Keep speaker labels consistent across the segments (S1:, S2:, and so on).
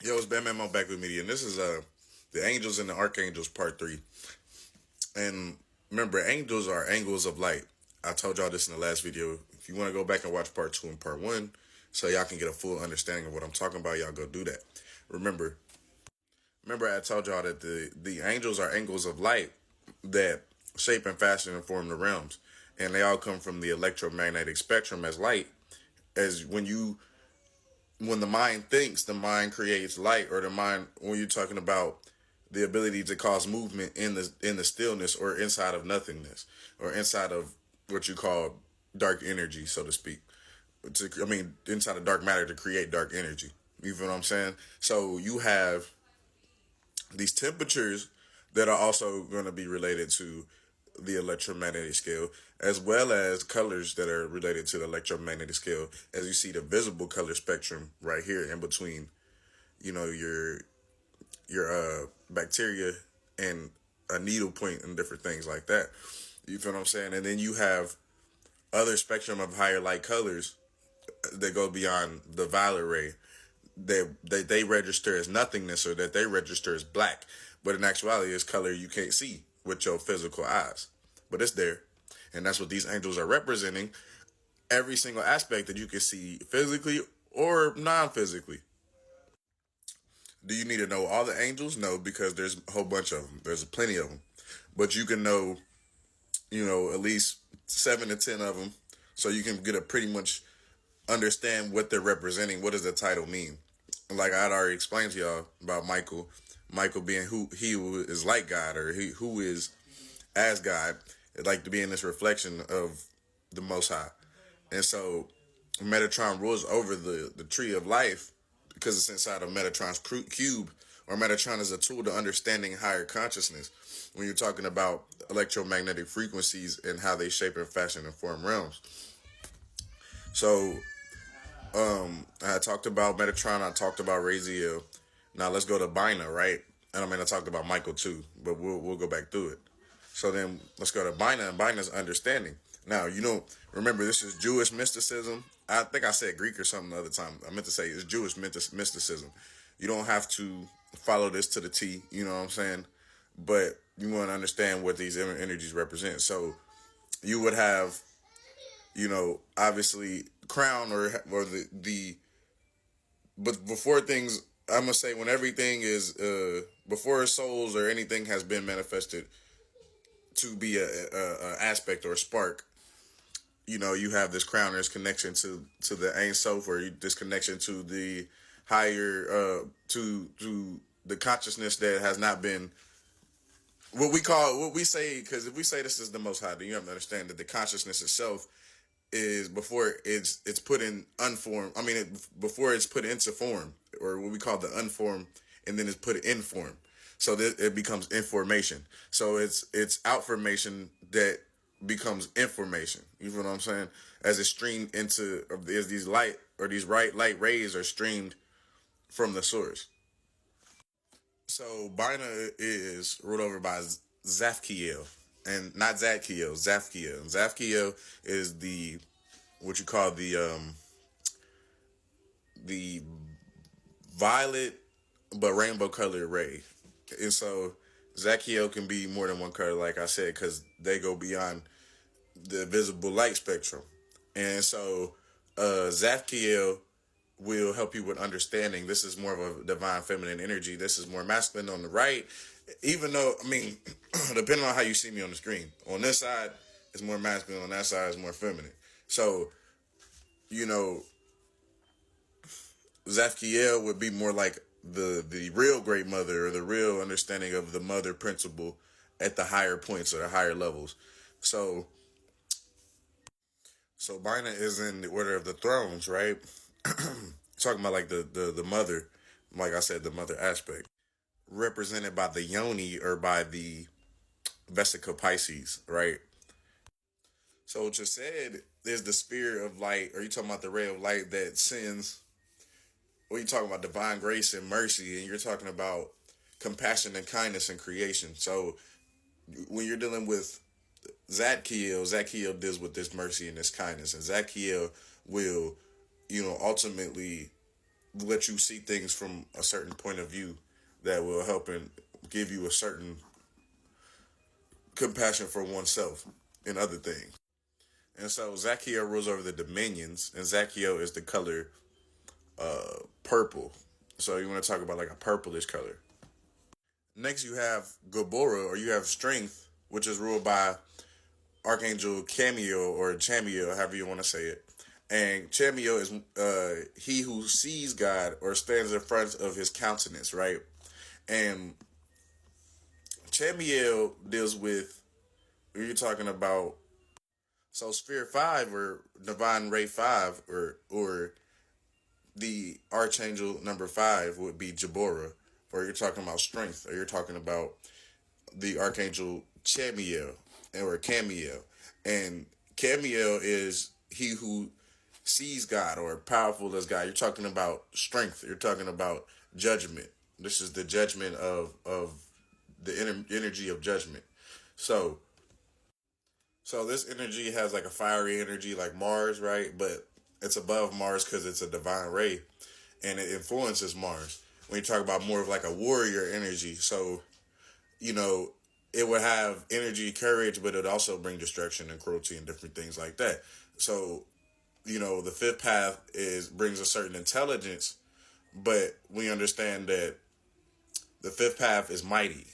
S1: Yo, it's Bam Bam back with me, and this is the Angels and the Archangels Part 3. And remember, angels are angles of light. I told y'all this in the last video. If you want to go back and watch Part 2 and Part 1, so y'all can get a full understanding of what I'm talking about, y'all go do that. Remember, remember I told y'all that the angels are angles of light that shape and fashion and form the realms. And they all come from the electromagnetic spectrum as light. As when the mind thinks, the mind creates light, or the mind, when you're talking about the ability to cause movement in the stillness, or inside of nothingness, or inside of what you call dark energy, so to speak. Inside of dark matter to create dark energy. You feel what I'm saying? So you have these temperatures that are also going to be related to the electromagnetic scale, as well as colors that are related to the electromagnetic scale. As you see the visible color spectrum right here in between, your bacteria and a needle point and different things like that. You feel what I'm saying? And then you have other spectrum of higher light colors that go beyond the violet ray. They register as nothingness, or that they register as black, but in actuality it's color you can't see with your physical eyes, but it's there. And that's what these angels are representing, every single aspect that you can see physically or non-physically. Do you need to know all the angels? No, because there's a whole bunch of them. There's plenty of them. But you can know, at least 7 to 10 of them, so you can get a pretty much understand what they're representing. What does the title mean? Like I had already explained to y'all about Michael. Michael being who is like God, or he who is as God. It like to be in this reflection of the Most High. And so Metatron rules over the tree of life because it's inside of Metatron's cube, or Metatron is a tool to understanding higher consciousness when you're talking about electromagnetic frequencies and how they shape and fashion and form realms. So I talked about Metatron, I talked about Raziel. Now let's go to Bina, right? And I talked about Michael too, but we'll go back through it. So then let's go to Bina, and Bina's understanding. Now, remember, this is Jewish mysticism. I think I said Greek or something the other time. I meant to say it's Jewish mysticism. You don't have to follow this to the T, you know what I'm saying? But you want to understand what these energies represent. So you would have, obviously crown, or the but before things, I'm gonna say, when everything is before souls or anything has been manifested to be a aspect or a spark, you have this crown, this connection to the Ein Sof, or this connection to the higher, to the consciousness that has not been, what we say, because if we say this is the Most High, then you have to understand that the consciousness itself is, before it's put in unformed. Before it's put into form, or what we call the unformed, and then it's put in form. So that it becomes information. So it's outformation that becomes information. You feel what I'm saying? As it's streamed as these light, or these light rays are streamed from the source. So Bina is ruled over by Zafkiel, and not Zadkiel, Zafkiel. Zafkiel is what you call the violet but rainbow colored ray. And so Zachiel can be more than one color, like I said, because they go beyond the visible light spectrum. And so Zachiel will help you with understanding. This is more of a divine feminine energy. This is more masculine on the right. Even though, depending on how you see me on the screen, on this side it's more masculine, on that side it's more feminine. So, Zafkiel would be more like the real great mother, or the real understanding of the mother principle at the higher points, or the higher levels. So Bina is in the order of the thrones, right? Talking about like the mother, like I said, the mother aspect, represented by the yoni, or by the vesica Pisces, right? So what you said is the spirit of light, or you talking about the ray of light that sends, or you talking about divine grace and mercy, and you're talking about compassion and kindness and creation. So when you're dealing with Zadkiel deals with this mercy and this kindness, and Zadkiel will, ultimately let you see things from a certain point of view that will help and give you a certain compassion for oneself and other things. And so Zachiel rules over the dominions, and Zachiel is the color purple. So you want to talk about like a purplish color. Next, you have Gabora, or you have strength, which is ruled by Archangel Cameo or Chamiel, however you want to say it. And Chamiel is he who sees God or stands in front of his countenance, right? And Chamiel deals with, you're talking about, so Sphere 5 or Divine Ray 5 or the Archangel number 5 would be Jabora, or you're talking about strength, or you're talking about the Archangel Chamiel or Camiel. And Camiel is he who sees God or powerful as God. You're talking about strength. You're talking about judgment. This is the judgment of the energy of judgment. So so this energy has like a fiery energy like Mars, right? But it's above Mars because it's a divine ray and it influences Mars. When you talk about more of like a warrior energy, so you know, it would have energy, courage, but it also bring destruction and cruelty and different things like that. So, you know, the fifth path is brings a certain intelligence, but we understand that the fifth path is mighty.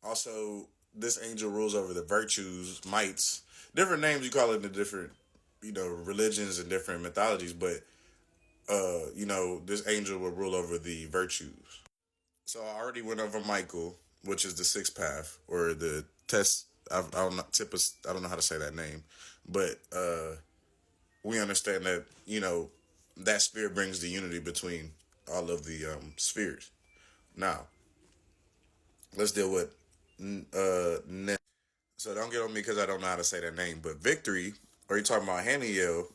S1: Also, this angel rules over the virtues, mights, different names you call it in the different, you know, religions and different mythologies, but you know, this angel will rule over the virtues. So I already went over Michael, which is the sixth path or the test. I don't know, I don't know how to say that name, but we understand that that sphere brings the unity between all of the spheres. Now let's deal with next. So don't get on me because I don't know how to say that name. But victory, or you talking about Haniel,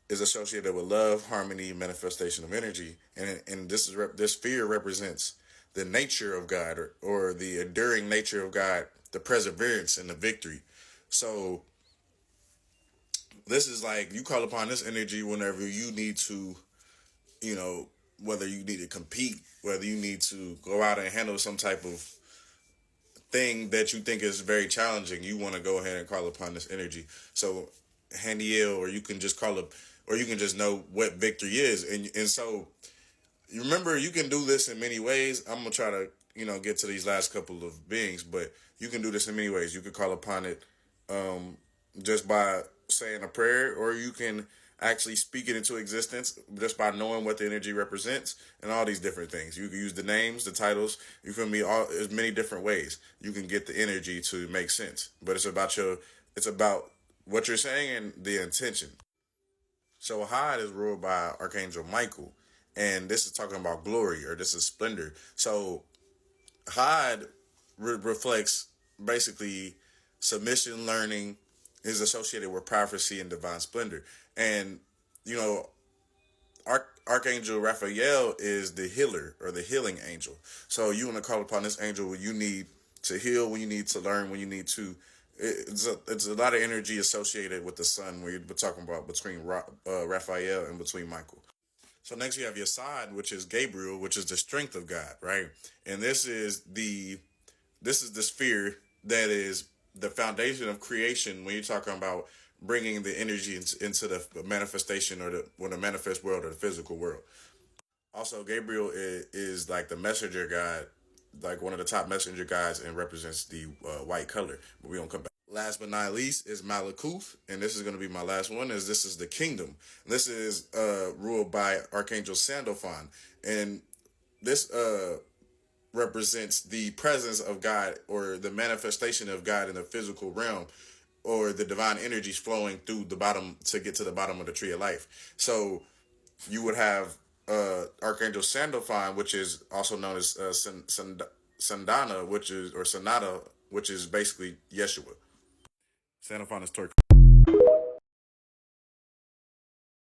S1: is associated with love, harmony, manifestation of energy, and this sphere represents the nature of God or the enduring nature of God, the perseverance and the victory. So this is like you call upon this energy whenever you need to, you know, whether you need to compete, whether you need to go out and handle some type of thing that you think is very challenging, you want to go ahead and call upon this energy. So Handiel, or you can just call it, or you can just know what victory is. And so you remember you can do this in many ways. I'm gonna try to, get to these last couple of beings, but you can do this in many ways. You could call upon it just by saying a prayer, or you can actually speak it into existence just by knowing what the energy represents and all these different things. You can use the names, the titles, you feel me, all there's many different ways you can get the energy to make sense. But it's about what you're saying and the intention. So Hod is ruled by Archangel Michael, and this is talking about glory, or this is splendor. So Hod reflects basically submission, learning, is associated with prophecy and divine splendor. And, you know, Archangel Raphael is the healer or the healing angel. So you want to call upon this angel when you need to heal, when you need to learn, when you need to. It's a lot of energy associated with the sun. We're talking about between Raphael and between Michael. So next you have your side, which is Gabriel, which is the strength of God, right? And this is the sphere that is the foundation of creation when you're talking about bringing the energy into the manifestation or the manifest world or the physical world. Also, Gabriel is like the messenger god, like one of the top messenger gods, and represents the white color. But we don't come back. Last but not least is Malakuth, and this is going to be my last one. This is the kingdom. This is ruled by Archangel Sandalphon, and this represents the presence of God or the manifestation of God in the physical realm, or the divine energies flowing through the bottom to get to the bottom of the tree of life. So you would have Archangel Sandalphon, which is also known as Sandana, which is or Sonata, which is basically Yeshua. Sandalphon is Turkish.